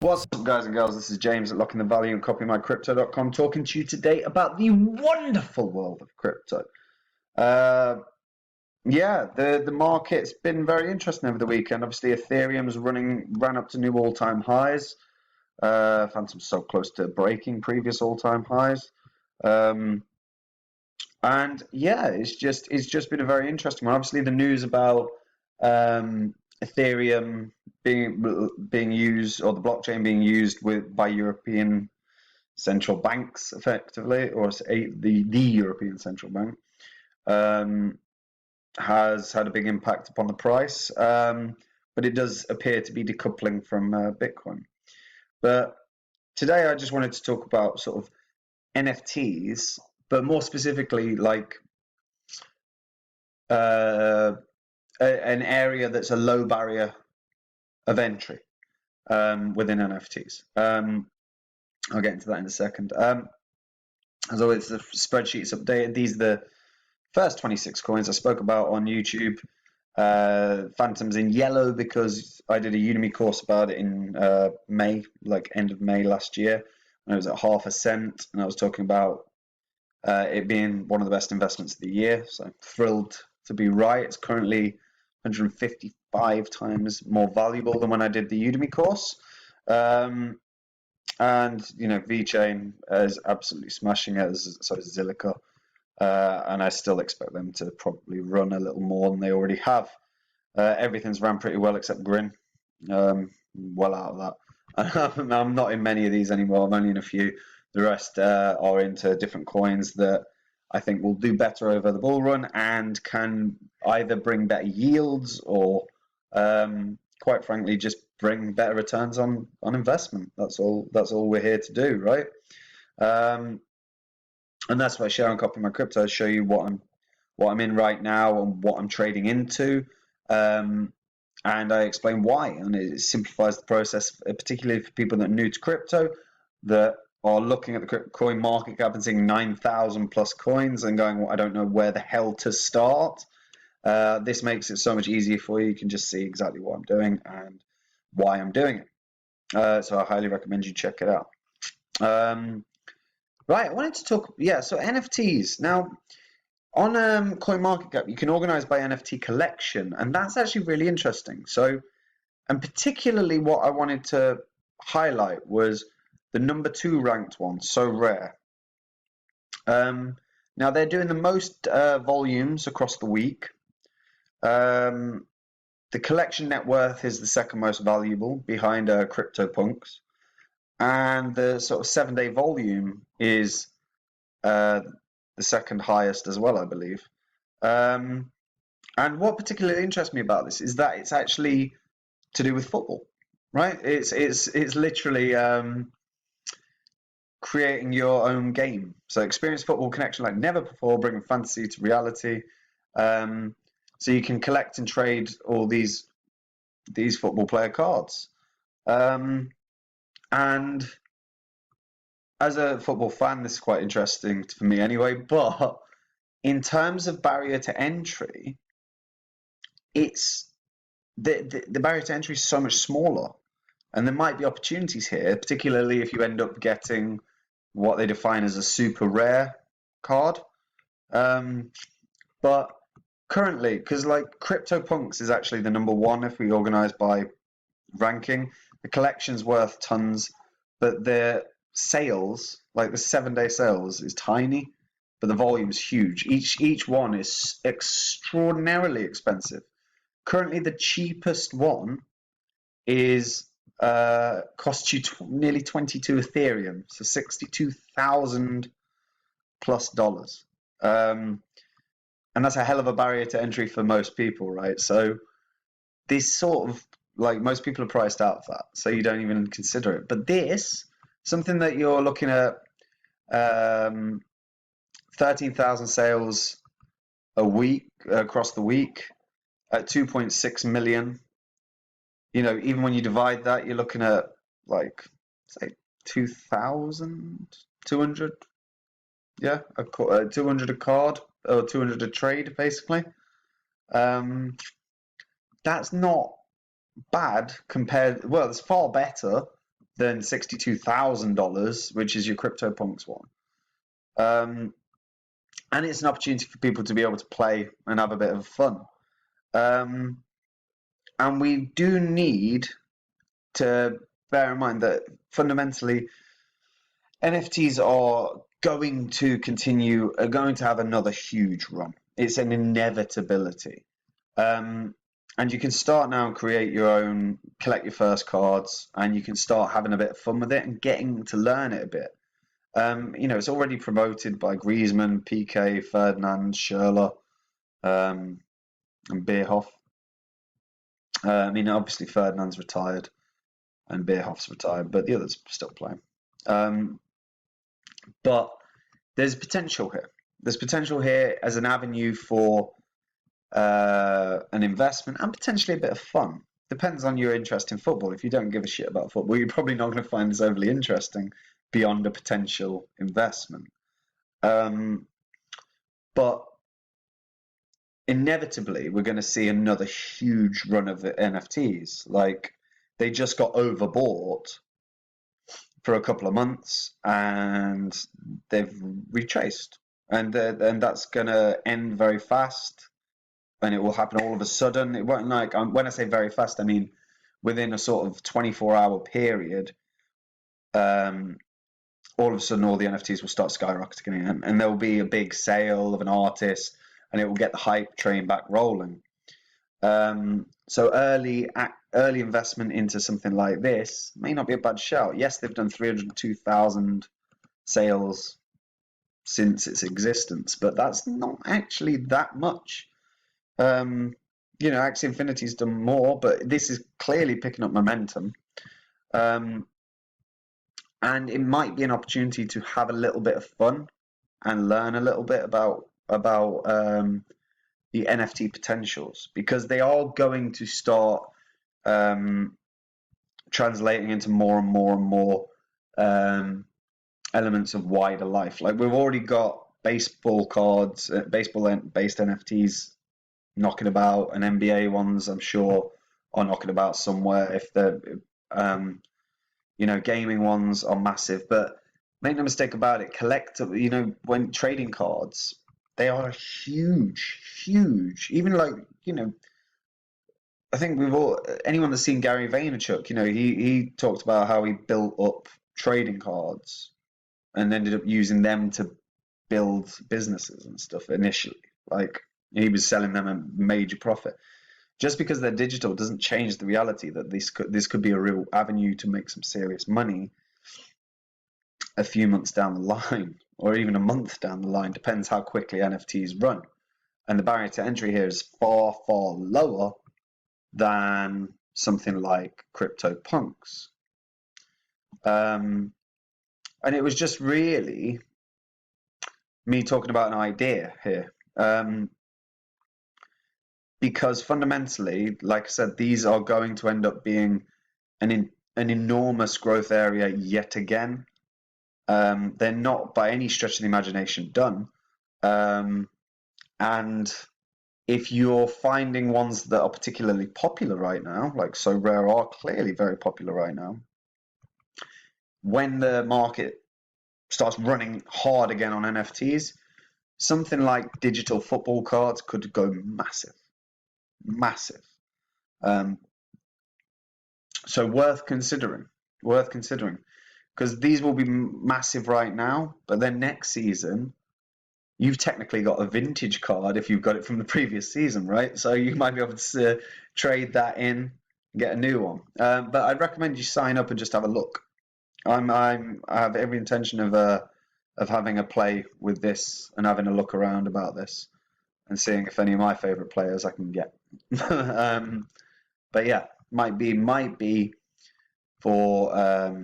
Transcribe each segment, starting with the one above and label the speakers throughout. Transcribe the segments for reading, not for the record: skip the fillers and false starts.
Speaker 1: What's up, guys and girls? This is James at Locking the Value and CopyMyCrypto.com, talking to you today about the wonderful world of crypto. The market's been very interesting over the weekend. Obviously, Ethereum's ran up to new all-time highs. Phantom's so close to breaking previous all-time highs. It's just been a very interesting one. Obviously, the news about Ethereum being used, or the blockchain being used by European central banks, effectively, or the European Central Bank, has had a big impact upon the price. But it does appear to be decoupling from Bitcoin. But today, I just wanted to talk about sort of NFTs, but more specifically, like an area that's a low barrier of entry within NFTs. I'll get into that in a second. As always, the spreadsheet's updated. These are the first 26 coins I spoke about on YouTube. Phantom's in yellow because I did a Udemy course about it in May, like end of May last year, when it was at half a cent, and I was talking about it being one of the best investments of the year. So I'm thrilled to be right. It's currently 155 times more valuable than when I did the Udemy course. And VeChain is absolutely smashing it, so is Zilliqa. And I still expect them to probably run a little more than they already have. Everything's ran pretty well except Grin. Well out of that. I'm not in many of these anymore. I'm only in a few. The rest are into different coins that I think will do better over the bull run and can either bring better yields or, quite frankly, just bring better returns on investment. That's all we're here to do, right? And that's what I share on Copy My Crypto. I show you what I'm in right now and what I'm trading into, and I explain why, and it simplifies the process, particularly for people that are new to crypto, that are looking at the coin market cap and seeing 9,000 plus coins and going, well, I don't know where the hell to start. This makes it so much easier for you. You can just see exactly what I'm doing and why I'm doing it. So I highly recommend you check it out. Right, I wanted to talk, so NFTs. Now, on CoinMarketCap, you can organize by NFT collection, and that's actually really interesting. So, and particularly what I wanted to highlight was the number 2 ranked one, So Rare. Now, they're doing the most volumes across the week. The collection net worth is the second most valuable, behind CryptoPunks. And the sort of 7-day volume is the second highest as well, I believe. And what particularly interests me about this is that it's actually to do with football, right? It's literally creating your own game. So experience football connection like never before, bringing fantasy to reality. So you can collect and trade all these football player cards. And as a football fan, this is quite interesting for me anyway, but in terms of barrier to entry, it's the barrier to entry is so much smaller, and there might be opportunities here, particularly if you end up getting what they define as a super rare card. But currently, because like CryptoPunks is actually the number 1 if we organize by ranking, the collection's worth tons, but their sales, like the 7-day sales, is tiny, but the volume's huge. Each one is extraordinarily expensive. Currently, the cheapest one is costs you nearly 22 Ethereum, so $62,000 plus dollars. And that's a hell of a barrier to entry for most people, right? So this sort of, like, most people are priced out of that, so you don't even consider it. But this, something that you're looking at, 13,000 sales a week across the week at 2.6 million. Even when you divide that, you're looking at like say 2,200. Yeah, 200 a card or 200 a trade, basically. That's not bad compared. Well, it's far better than $62,000, which is your CryptoPunks one. And it's an opportunity for people to be able to play and have a bit of fun. And we do need to bear in mind that fundamentally NFTs are going to continue, are going to have another huge run. It's an inevitability. And you can start now and create your own, collect your first cards, and you can start having a bit of fun with it and getting to learn it a bit. It's already promoted by Griezmann, PK, Ferdinand, Schürrle, and Bierhoff. Obviously Ferdinand's retired and Bierhoff's retired, but the others are still playing. But there's potential here. There's potential here as an avenue for an investment and potentially a bit of fun. Depends on your interest in football. If you don't give a shit about football, you're probably not going to find this overly interesting beyond a potential investment. But inevitably, we're going to see another huge run of the NFTs. Like, they just got overbought for a couple of months and they've retraced. And that's going to end very fast. And it will happen all of a sudden. It won't, like, when I say very fast, I mean within a sort of 24-hour period. All of a sudden, all the NFTs will start skyrocketing, and there will be a big sale of an artist, and it will get the hype train back rolling. So early investment into something like this may not be a bad shout. Yes, they've done 302,000 sales since its existence, but that's not actually that much. Axie Infinity's done more, but this is clearly picking up momentum. And it might be an opportunity to have a little bit of fun and learn a little bit about the NFT potentials, because they are going to start translating into more and more and more elements of wider life. Like, we've already got baseball cards, baseball-based NFTs knocking about, and NBA ones, I'm sure, are knocking about somewhere. If they're gaming ones are massive, but make no mistake about it, collectively, when trading cards, they are huge. Even like, I think anyone that's seen Gary Vaynerchuk, he talked about how he built up trading cards and ended up using them to build businesses and stuff initially. Like, he was selling them a major profit. Just because they're digital doesn't change the reality that this could be a real avenue to make some serious money a few months down the line, or even a month down the line. Depends how quickly NFTs run. And the barrier to entry here is far, far lower than something like CryptoPunks. And it was just really me talking about an idea here. Because fundamentally, like I said, these are going to end up being an enormous growth area yet again. They're not by any stretch of the imagination done. And if you're finding ones that are particularly popular right now, like So Rare are clearly very popular right now, when the market starts running hard again on NFTs, something like digital football cards could go massive. So worth considering, because these will be massive right now, but then next season you've technically got a vintage card if you've got it from the previous season, right? So you might be able to trade that in, get a new one. But I'd recommend you sign up and just have a look. I have every intention of having a play with this and having a look around about this and seeing if any of my favorite players I can get. But yeah, might be for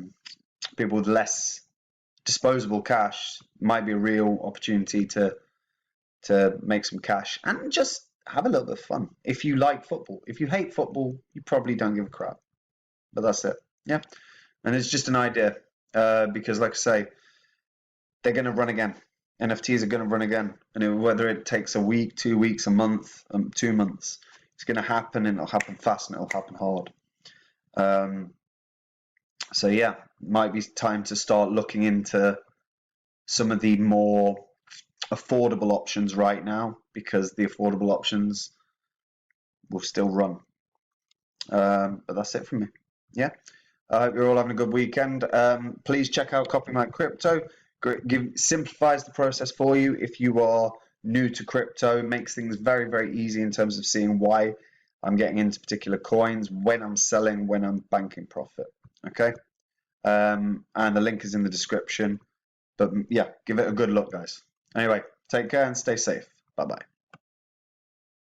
Speaker 1: people with less disposable cash, might be a real opportunity to make some cash and just have a little bit of fun. If you like football, if you hate football, you probably don't give a crap. But that's it. Yeah, and it's just an idea because, like I say, they're going to run again. NFTs are going to run again, and whether it takes a week, 2 weeks, a month, 2 months, it's going to happen, and it'll happen fast, and it'll happen hard. So yeah, might be time to start looking into some of the more affordable options right now, because the affordable options will still run. But that's it from me. Yeah. I hope you're all having a good weekend. Please check out Copy My Crypto. Simplifies the process for you if you are new to crypto. Makes things very, very easy in terms of seeing why I'm getting into particular coins, when I'm selling, when I'm banking profit. Okay. And the link is in the description. But yeah, give it a good look, guys. Anyway, take care and stay safe. Bye bye.